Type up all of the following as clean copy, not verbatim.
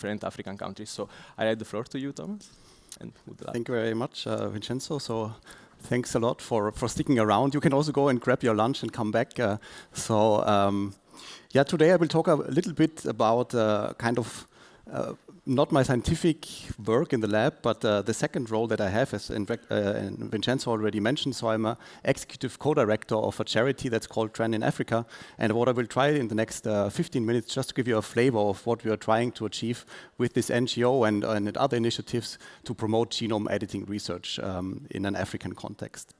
different African countries. So I let the floor to you, Thomas. And thank you very much, Vincenzo. So thanks a lot for sticking around. You can also go and grab your lunch and come back. Yeah, today I will talk a little bit about kind of not my scientific work in the lab, but the second role that I have, as Vincenzo already mentioned. So I'm an executive co-director of a charity that's called Trend in Africa. And what I will try in the next 15 minutes, just to give you a flavor of what we are trying to achieve with this NGO and other initiatives to promote genome editing research in an African context.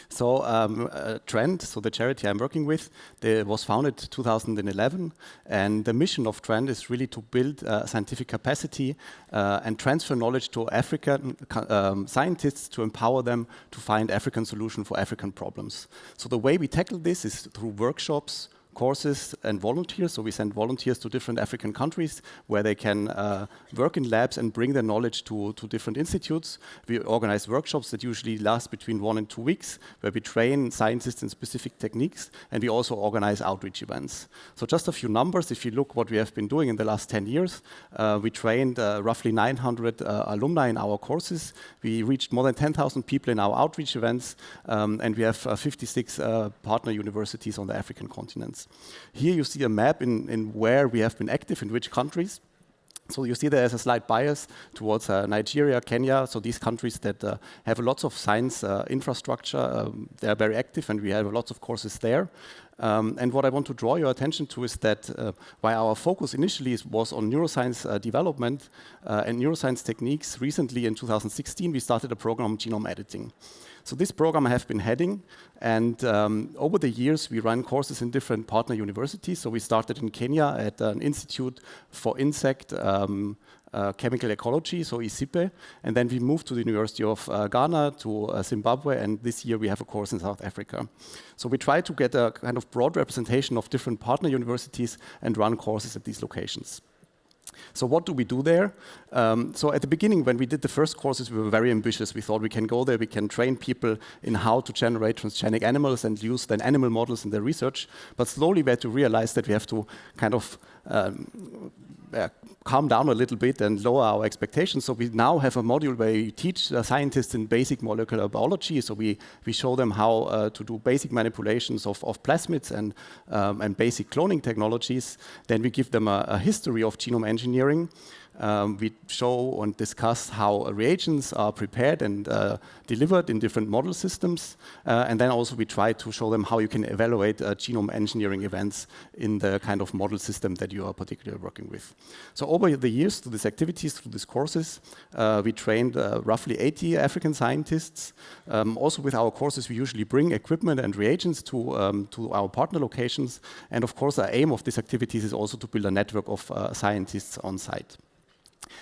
So Trend, so the charity I'm working with, was founded 2011, and the mission of Trend is really to build scientific capacity and transfer knowledge to African scientists to empower them to find African solutions for African problems. So the way we tackle this is through workshops, courses and volunteers. So we send volunteers to different African countries where they can work in labs and bring their knowledge to different institutes. We organize workshops that usually last between 1 and 2 weeks, where we train scientists in specific techniques, and we also organize outreach events. So just a few numbers. If you look what we have been doing in the last 10 years, we trained roughly 900 alumni in our courses. We reached more than 10,000 people in our outreach events, and we have 56 partner universities on the African continents. Here you see a map in where we have been active, in which countries. So you see there is a slight bias towards Nigeria, Kenya, so these countries that have lots of science infrastructure. They are very active, and we have lots of courses there. And what I want to draw your attention to is that while our focus initially was on neuroscience development and neuroscience techniques, recently in 2016 we started a program on genome editing. So this program I have been heading, and over the years we run courses in different partner universities. So we started in Kenya at an Institute for Insect Chemical Ecology, so ISIPE, and then we moved to the University of Ghana, to Zimbabwe, and this year we have a course in South Africa. So we try to get a kind of broad representation of different partner universities and run courses at these locations. So what do we do there? So at the beginning, when we did the first courses, we were very ambitious. We thought we can go there, we can train people in how to generate transgenic animals and use then animal models in their research. But slowly we had to realize that we have to kind of calm down a little bit and lower our expectations. So we now have a module where we teach scientists in basic molecular biology. So we show them how to do basic manipulations of plasmids and basic cloning technologies. Then we give them a history of genome engineering. We show and discuss how reagents are prepared and delivered in different model systems. And then also we try to show them how you can evaluate genome engineering events in the kind of model system that you are particularly working with. So over the years, through these activities, through these courses, we trained roughly 80 African scientists. Also with our courses, we usually bring equipment and reagents to our partner locations. And of course, our aim of these activities is also to build a network of scientists on site.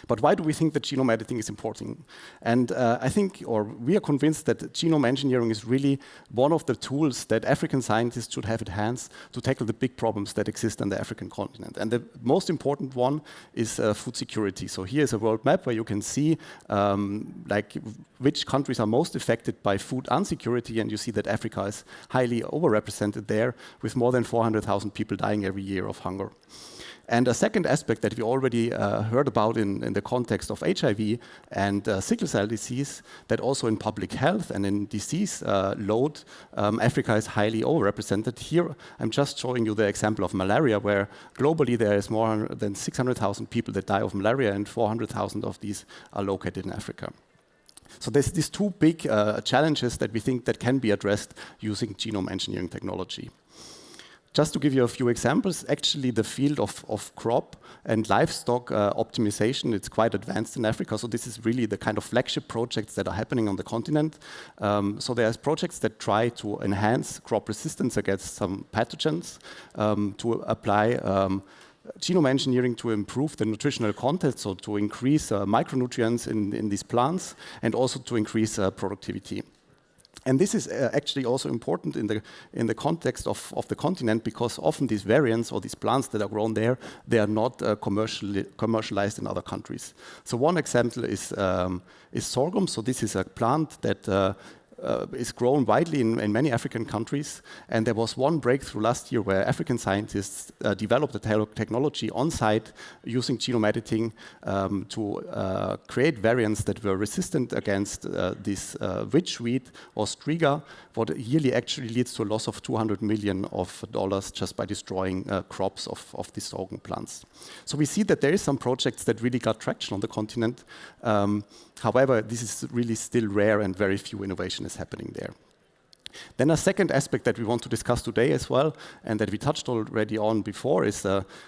But why do we think that genome editing is important? And I think, or we are convinced that genome engineering is really one of the tools that African scientists should have at hand to tackle the big problems that exist on the African continent. And the most important one is food security. So here is a world map where you can see like which countries are most affected by food insecurity, and you see that Africa is highly overrepresented there, with more than 400,000 people dying every year of hunger. And a second aspect that we already heard about in the context of HIV and sickle cell disease, that also in public health and in disease load, Africa is highly overrepresented. Here, I'm just showing you the example of malaria, where globally there is more than 600,000 people that die of malaria, and 400,000 of these are located in Africa. So there's these two big challenges that we think that can be addressed using genome engineering technology. Just to give you a few examples, actually the field of crop and livestock optimization, it's quite advanced in Africa. So this is really the kind of flagship projects that are happening on the continent. So there's projects that try to enhance crop resistance against some pathogens, to apply genome engineering to improve the nutritional content, so to increase micronutrients in these plants, and also to increase productivity. And this is actually also important in the context of the continent, because often these variants or these plants that are grown there, they are not commercialized in other countries. So one example is sorghum. So this is a plant that is grown widely in many African countries. And there was one breakthrough last year where African scientists developed a technology on site using genome editing to create variants that were resistant against this witchweed or striga, what yearly actually leads to a loss of $200 million just by destroying crops of these sorghum plants. So we see that there is some projects that really got traction on the continent. However, this is really still rare and very few innovation is happening there. Then a second aspect that we want to discuss today as well, and that we touched already on before, is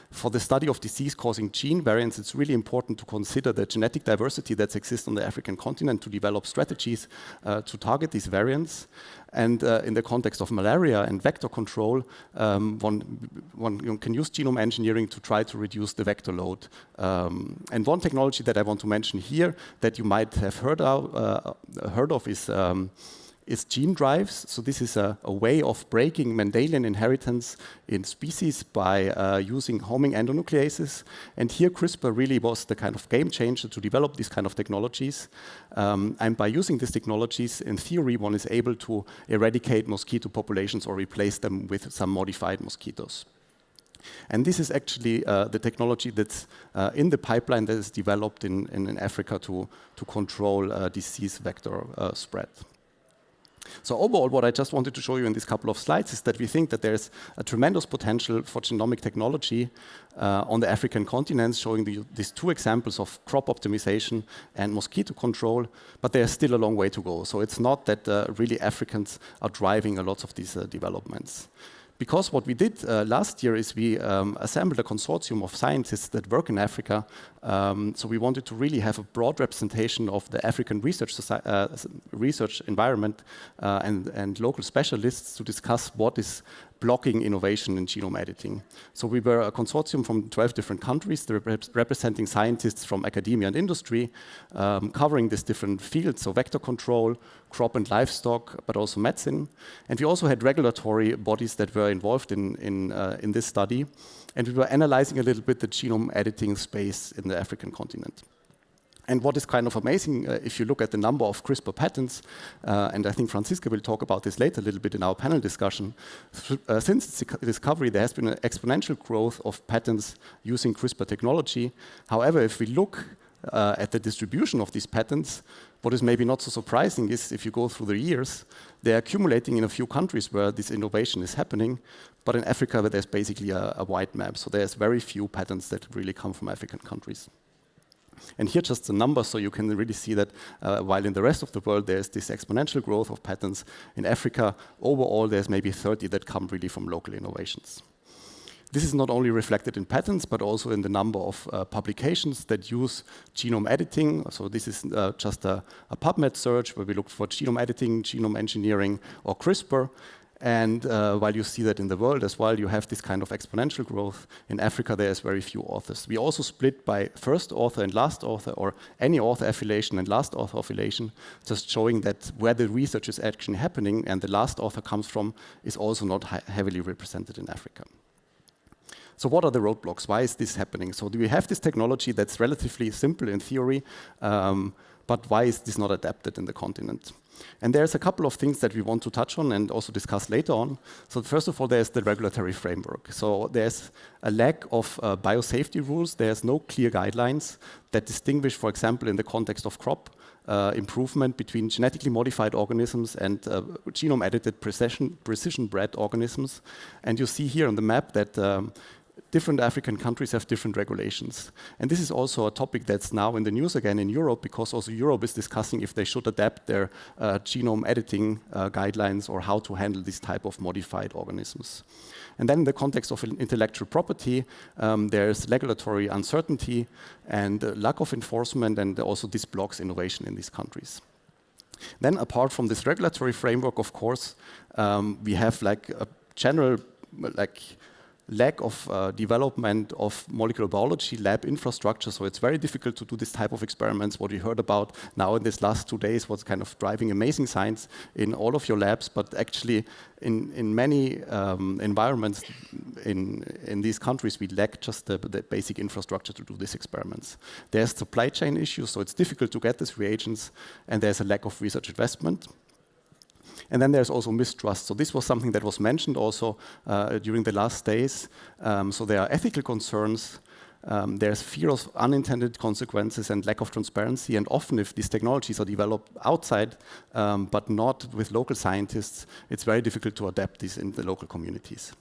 for the study of disease-causing gene variants, it's really important to consider the genetic diversity that exists on the African continent to develop strategies to target these variants. And in the context of malaria and vector control, one can use genome engineering to try to reduce the vector load. And one technology that I want to mention here that you might have heard of is gene drives. So this is a way of breaking Mendelian inheritance in species by using homing endonucleases. And here CRISPR really was the kind of game changer to develop these kind of technologies. And by using these technologies, in theory, one is able to eradicate mosquito populations or replace them with some modified mosquitoes. And this is actually the technology that's in the pipeline that is developed in Africa to control disease vector spread. So overall, what I just wanted to show you in these couple of slides is that we think that there's a tremendous potential for genomic technology on the African continent, showing these two examples of crop optimization and mosquito control, but there's still a long way to go. So it's not that really Africans are driving a lot of these developments. Because what we did last year is we assembled a consortium of scientists that work in Africa. So we wanted to really have a broad representation of the African research environment and local specialists to discuss what is blocking innovation in genome editing. So we were a consortium from 12 different countries, representing scientists from academia and industry, covering these different fields, so vector control, crop and livestock, but also medicine. And we also had regulatory bodies that were involved in this study. And we were analyzing a little bit the genome editing space in the African continent. And what is kind of amazing, if you look at the number of CRISPR patents, and I think Franziska will talk about this later a little bit in our panel discussion, since its discovery, there has been an exponential growth of patents using CRISPR technology. However, if we look at the distribution of these patents, what is maybe not so surprising is if you go through the years, they're accumulating in a few countries where this innovation is happening, but in Africa, where there's basically a wide map. So there's very few patents that really come from African countries. And here just the numbers, so you can really see that while in the rest of the world there's this exponential growth of patents, in Africa, overall there's maybe 30 that come really from local innovations. This is not only reflected in patents, but also in the number of publications that use genome editing. So this is just a PubMed search where we look for genome editing, genome engineering, or CRISPR. And while you see that in the world as well, you have this kind of exponential growth. In Africa, there's very few authors. We also split by first author and last author, or any author affiliation and last author affiliation, just showing that where the research is actually happening and the last author comes from is also not heavily represented in Africa. So what are the roadblocks? Why is this happening? So do we have this technology that's relatively simple in theory, but why is this not adapted in the continent? And there's a couple of things that we want to touch on and also discuss later on. So first of all, there's the regulatory framework. So there's a lack of biosafety rules. There's no clear guidelines that distinguish, for example, in the context of crop improvement between genetically modified organisms and genome-edited precision-bred organisms. And you see here on the map that different African countries have different regulations. And this is also a topic that's now in the news again in Europe, because also Europe is discussing if they should adapt their genome editing guidelines or how to handle this type of modified organisms. And then in the context of intellectual property, there's regulatory uncertainty and lack of enforcement, and also this blocks innovation in these countries. Then apart from this regulatory framework, of course, we have like a general lack of development of molecular biology lab infrastructure, so it's very difficult to do this type of experiments. What we heard about now in these last 2 days was kind of driving amazing science in all of your labs, but actually in many environments in these countries, we lack just the basic infrastructure to do these experiments. There's supply chain issues, so it's difficult to get these reagents, and there's a lack of research investment. And then there's also mistrust. So this was something that was mentioned also during the last days. So there are ethical concerns. There's fear of unintended consequences and lack of transparency. And often if these technologies are developed outside, but not with local scientists, it's very difficult to adapt these in the local communities.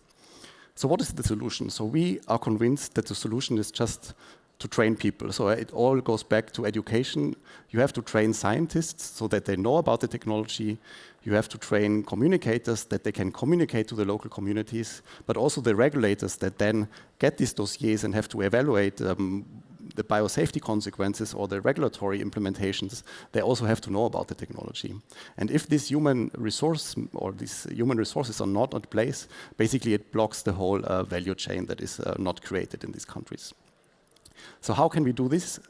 So what is the solution? So we are convinced that the solution is just to train people. So it all goes back to education. You have to train scientists so that they know about the technology. You have to train communicators that they can communicate to the local communities, but also the regulators that then get these dossiers and have to evaluate the biosafety consequences or the regulatory implementations. They also have to know about the technology. And if this human resource or these human resources are not in place, basically it blocks the whole value chain that is not created in these countries. So how can we do this?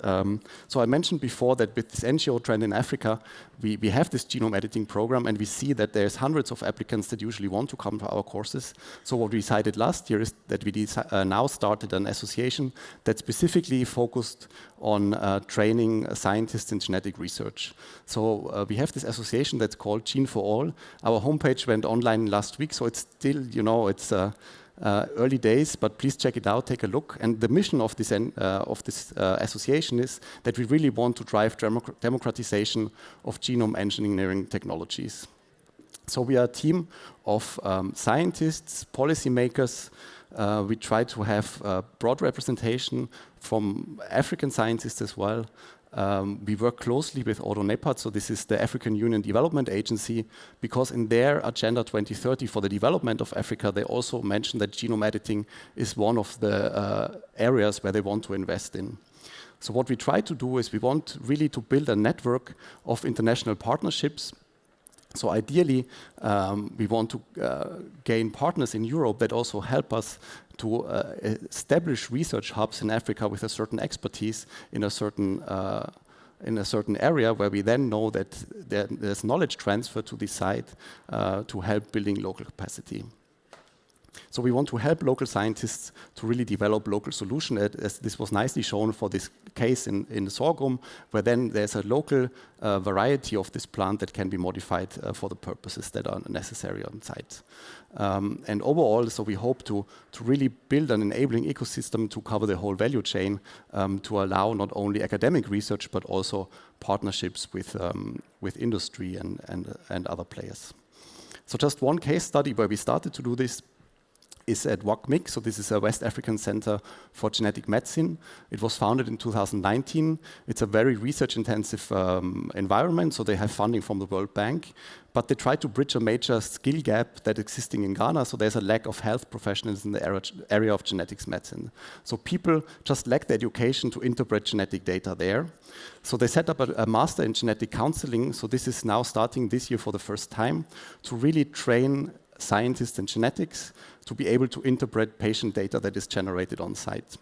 So I mentioned before that with this NGO trend in Africa, we have this genome editing program, and we see that there's hundreds of applicants that usually want to come to our courses. So what we decided last year is that we now started an association that specifically focused on training scientists in genetic research. So we have this association that's called Gene for All. Our homepage went online last week, so it's still, it's early days, but please check it out, take a look. And the mission of this association is that we really want to drive democratization of genome engineering technologies. So we are a team of scientists, policymakers. We try to have broad representation from African scientists as well. We work closely with AutoNEPAD, so this is the African Union Development Agency, because in their Agenda 2030 for the development of Africa, they also mention that genome editing is one of the areas where they want to invest in. So what we try to do is we want really to build a network of international partnerships. So ideally, we want to gain partners in Europe that also help us to establish research hubs in Africa with a certain expertise in a certain area where we then know that there's knowledge transfer to the site to help building local capacity. So we want to help local scientists to really develop local solutions, as this was nicely shown for this case in sorghum, where then there's a local variety of this plant that can be modified for the purposes that are necessary on site. And overall, so we hope to really build an enabling ecosystem to cover the whole value chain to allow not only academic research, but also partnerships with industry and other players. So just one case study where we started to do this is at WACMIC. So this is a West African Center for Genetic Medicine. It was founded in 2019. It's a very research-intensive environment, so they have funding from the World Bank. But they try to bridge a major skill gap that's existing in Ghana, so there's a lack of health professionals in the area of genetics medicine. So people just lack the education to interpret genetic data there. So they set up a master in genetic counseling, so this is now starting this year for the first time, to really train scientists in genetics to be able to interpret patient data that is generated on site.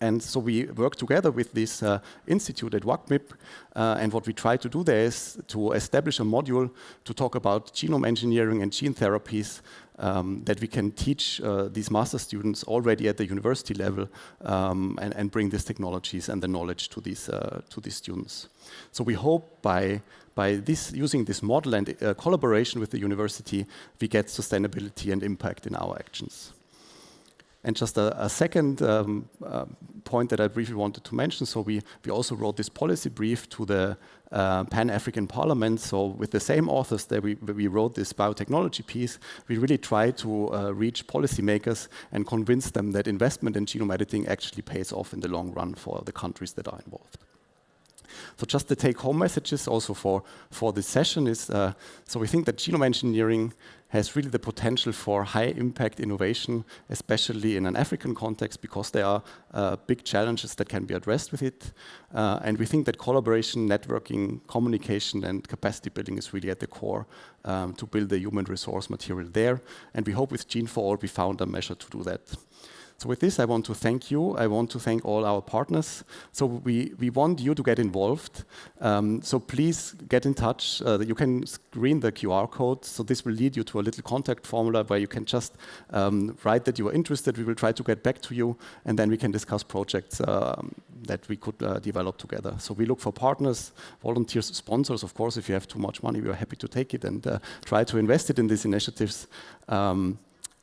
And so we work together with this institute at WACMIP, and what we try to do there is to establish a module to talk about genome engineering and gene therapies that we can teach these master students already at the university level and bring these technologies and the knowledge to these students. So we hope by using this model and collaboration with the university, we get sustainability and impact in our actions. And just a second point that I briefly wanted to mention, so we also wrote this policy brief to the Pan-African Parliament. So with the same authors that we wrote this biotechnology piece, we really try to reach policymakers and convince them that investment in genome editing actually pays off in the long run for the countries that are involved. So just the take-home messages also for this session is, so we think that genome engineering has really the potential for high-impact innovation, especially in an African context, because there are big challenges that can be addressed with it. And we think that collaboration, networking, communication, and capacity building is really at the core to build the human resource material there. And we hope with Gene4All we found a measure to do that. So with this, I want to thank you. I want to thank all our partners. So we want you to get involved. So please get in touch. You can screen the QR code. So this will lead you to a little contact formula where you can just write that you are interested. We will try to get back to you, and then we can discuss projects that we could develop together. So we look for partners, volunteers, sponsors. Of course, if you have too much money, we are happy to take it and try to invest it in these initiatives.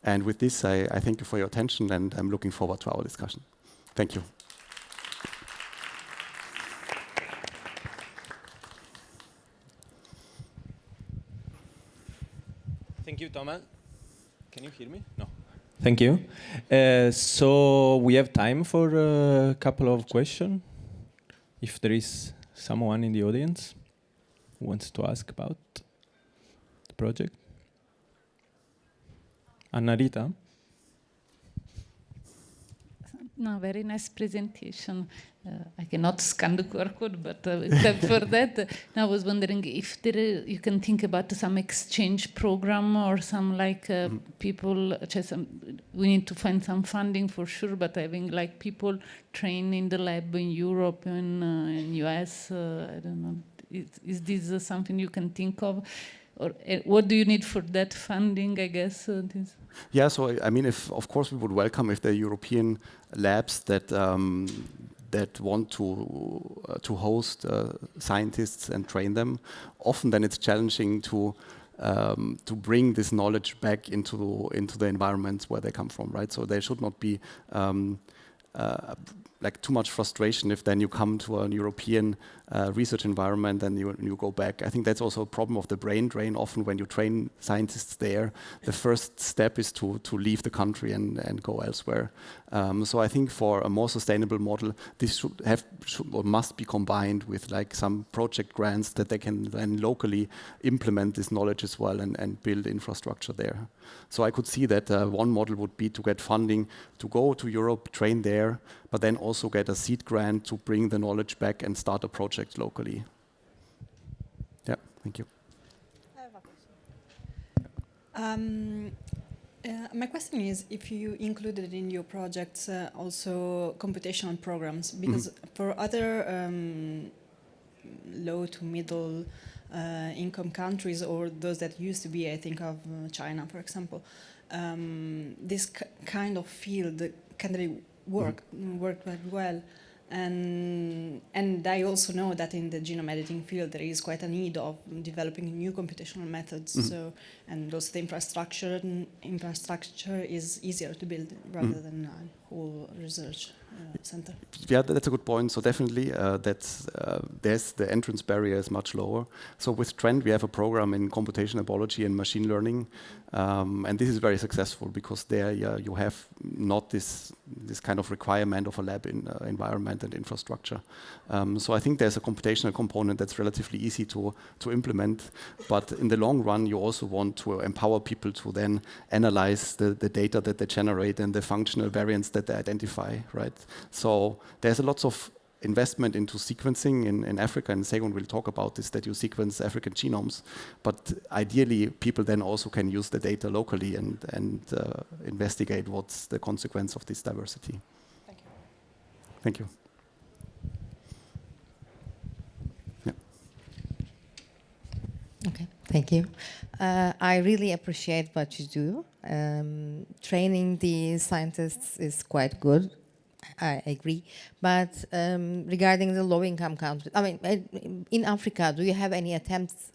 And with this, I thank you for your attention, and I'm looking forward to our discussion. Thank you. Thank you, Thomas. Can you hear me? No. Thank you. So we have time for a couple of questions. If there is someone in the audience who wants to ask about the project. Anna-Rita? No, very nice presentation. I cannot scan the QR code, but except for that, I was wondering if you can think about some exchange program or some like people. We need to find some funding for sure, but having like people train in the lab in Europe and in US. I don't know. Is this something you can think of? Or what do you need for that funding, I guess? Yeah, so I mean, of course we would welcome if the European labs that that want to host scientists and train them. Often then it's challenging to bring this knowledge back into the environments where they come from, right? So there should not be like too much frustration if then you come to an European research environment and you go back. I think that's also a problem of the brain drain. Often when you train scientists there, the first step is to leave the country and go elsewhere. So I think for a more sustainable model, this must be combined with like some project grants that they can then locally implement this knowledge as well and build infrastructure there. So I could see that one model would be to get funding to go to Europe, train there, but then also get a seed grant to bring the knowledge back and start a project locally. Yeah, thank you. I have a question. My question is if you included in your projects also computational programs, because for other low to middle income countries, or those that used to be, I think of China, for example, this kind of field can really work very well. And I also know that in the genome editing field there is quite a need of developing new computational methods. So, and also the infrastructure is easier to build rather than a whole research center. Yeah, that's a good point. So definitely, there's the entrance barrier is much lower. So with Trend, we have a program in computational biology and machine learning, and this is very successful because there you have not this kind of requirement of a lab environment and infrastructure. So I think there's a computational component that's relatively easy to implement, but in the long run, you also want to empower people to then analyze the data that they generate and the functional variants that they identify, right? So there's a lot of investment into sequencing in Africa, and Segun will talk about this, that you sequence African genomes. But ideally, people then also can use the data locally and investigate what's the consequence of this diversity. Thank you. Thank you. Yeah. Okay, thank you. I really appreciate what you do. Training the scientists is quite good. I agree. But regarding the low-income countries, I mean, in Africa, do you have any attempts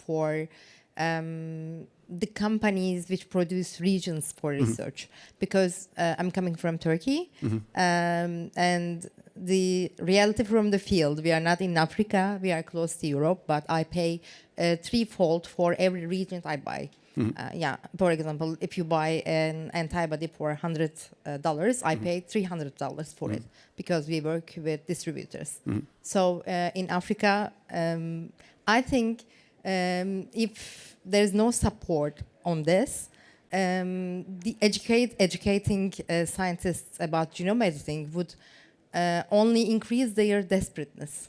for the companies which produce regions for research? Because I'm coming from Turkey, and the reality from the field, we are not in Africa, we are close to Europe, but I pay threefold for every region I buy. Yeah, for example, if you buy an antibody for $100, I pay $300 for it because we work with distributors. So in Africa, I think if there's no support on this, the educating scientists about genome editing would only increase their desperateness.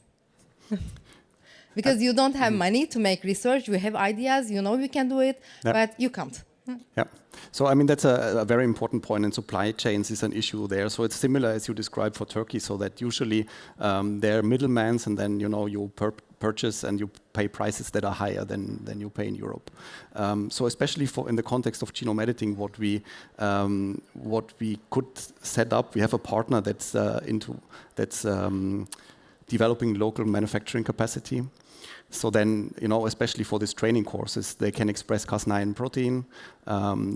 Because you don't have money to make research, you have ideas, you know you can do it, but you can't. Yeah. So, I mean, that's a very important point, and supply chains is an issue there. So it's similar as you described for Turkey, so that usually there are middlemen, and then, you know, you purchase and you pay prices that are higher than you pay in Europe. So especially in the context of genome editing, what we could set up, we have a partner that's developing local manufacturing capacity. So then, you know, especially for these training courses, they can express Cas9 protein.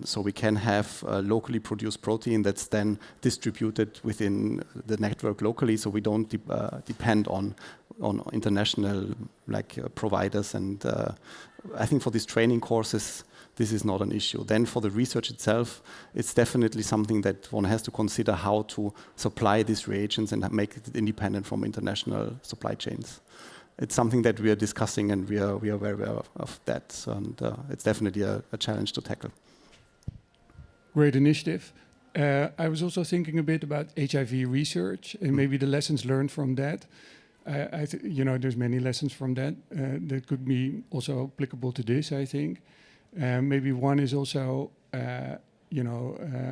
So we can have locally produced protein that's then distributed within the network locally. So we don't depend on international providers. And I think for these training courses, this is not an issue. Then for the research itself, it's definitely something that one has to consider how to supply these reagents and make it independent from international supply chains. It's something that we are discussing, and we are very aware of that, and it's definitely a challenge to tackle. Great initiative. I was also thinking a bit about HIV research and maybe the lessons learned from that. You know, there's many lessons from that that could be also applicable to this, I think. Maybe one is also,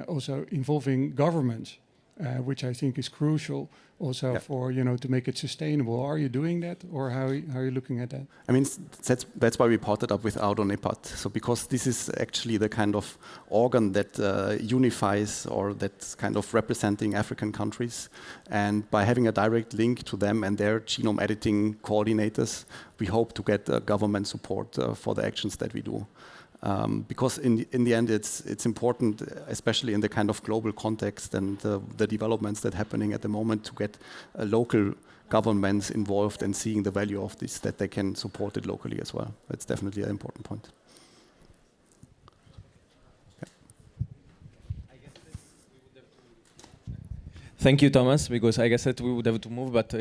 also involving governments, which I think is crucial also for, you know, to make it sustainable. Are you doing that, or how are you looking at that? I mean, that's why we partnered up with Auer. So because this is actually the kind of organ that unifies, or that's kind of representing African countries. And by having a direct link to them and their genome editing coordinators, we hope to get government support for the actions that we do. Because in the end, it's important, especially in the kind of global context and the developments that are happening at the moment, to get local governments involved and seeing the value of this, that they can support it locally as well. That's definitely an important point. Thank you, Thomas, because I guess that we would have to move, but